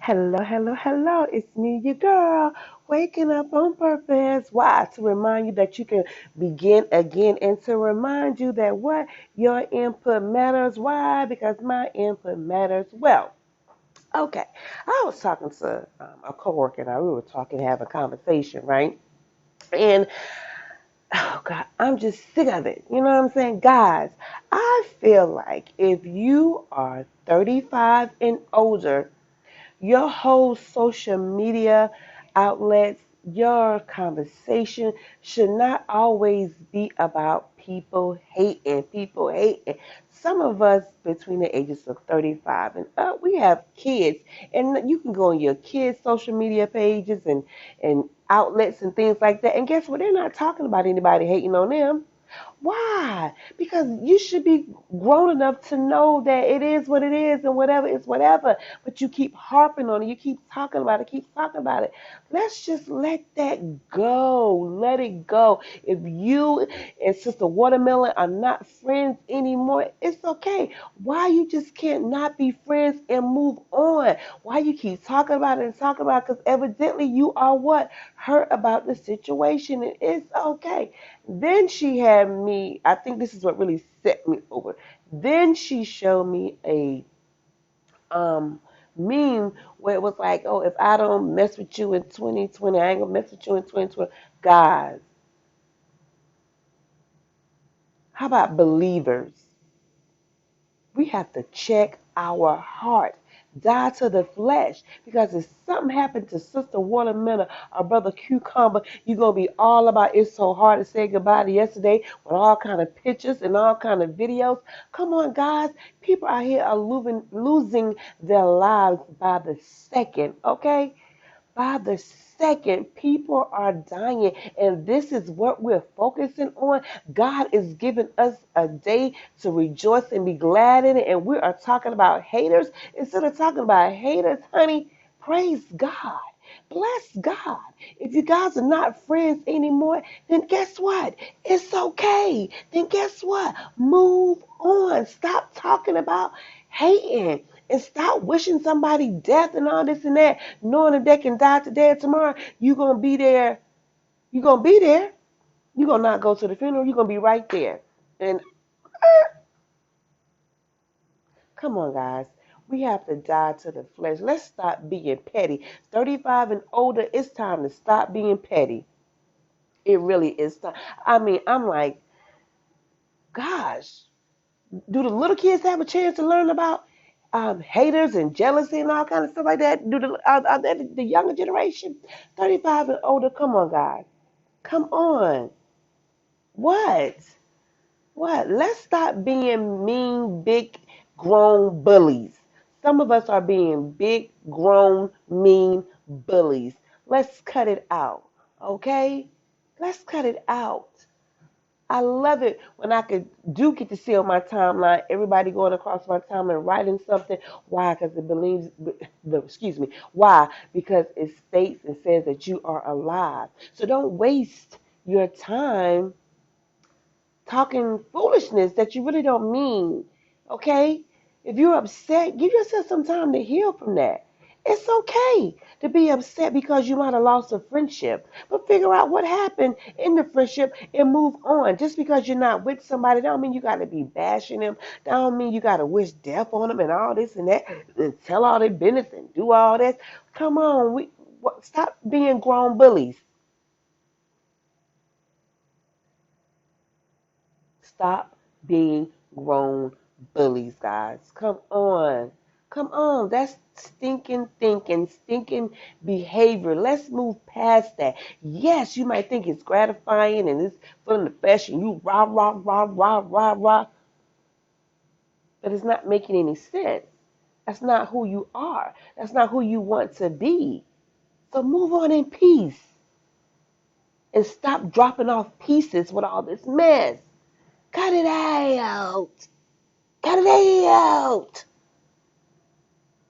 Hello, hello, hello. It's me, your girl, waking up on purpose. Why? To remind you that you can begin again and to remind you that what? Your input matters. Why? Because my input matters. Well, okay. I was talking to a coworker and we were talking, having a conversation, right? And oh God, I'm just sick of it. You know what I'm saying? Guys, I feel like if you are 35 and older, your whole social media outlets, your conversation should not always be about people hating, people hating. Some of us between the ages of 35 and up, we have kids, and you can go on your kids' social media pages and outlets and things like that. And guess what? They're not talking about anybody hating on them. Why? Because you should be grown enough to know that it is what it is and whatever is whatever. But you keep harping on it. You keep talking about it. Keep talking about it. Let's just let that go. Let it go. If you and Sister Watermelon are not friends anymore, it's okay. Why you just can't not be friends and move on? Why you keep talking about it and talking about it? Because evidently you are what? Hurt about the situation. And it's okay. Then she had me, I think this is what really set me over. Then she showed me a um meme where it was like, oh, if I don't mess with you in 2020, I ain't gonna mess with you in 2020. Guys, how about believers? We have to check our heart, die to the flesh. Because if something happened to Sister Watermelon or Brother Cucumber, you're gonna be all about it's so hard to say goodbye to yesterday with all kind of pictures and all kind of videos. Come on, guys. People out here are losing their lives by the second, okay? By the second, people are dying, and this is what we're focusing on. God is giving us a day to rejoice and be glad in it, and we are talking about haters instead of talking about haters, honey. Praise God. Bless God. If you guys are not friends anymore, then guess what? It's okay. Then guess what? Move on. Stop talking about hating and stop wishing somebody death and all this and that, knowing that they can die today or tomorrow. You're going to be there. You're going to be there. You're going to not go to the funeral. You're going to be right there. And come on, guys. We have to die to the flesh. Let's stop being petty. 35 and older, it's time to stop being petty. It really is time. I mean, I'm like, gosh, do the little kids have a chance to learn about haters and jealousy and all kind of stuff like that? Do are they the younger generation, 35 and older? Come on, guys. Come on. What? What? Let's stop being mean, big, grown bullies. Some of us are being big, grown, mean bullies. Let's cut it out. Okay? Let's cut it out. I love it when I could do get to see on my timeline everybody going across my timeline writing something. Why? Because it believes. Excuse me. Why? Because it states and says that you are alive. So don't waste your time talking foolishness that you really don't mean. Okay? If you're upset, give yourself some time to heal from that. It's okay to be upset because you might have lost a friendship, but figure out what happened in the friendship and move on. Just because you're not with somebody, don't mean you got to be bashing them. Don't mean you got to wish death on them and all this and that, and tell all their business and do all this. Come on, stop being grown bullies. Stop being grown bullies, guys. Come on. Come on. That's stinking thinking, stinking behavior. Let's move past that. Yes, you might think it's gratifying and it's for the fashion. You rah, rah, rah, rah, rah, rah. But it's not making any sense. That's not who you are. That's not who you want to be. So move on in peace and stop dropping off pieces with all this mess. Cut it out. Cut it out.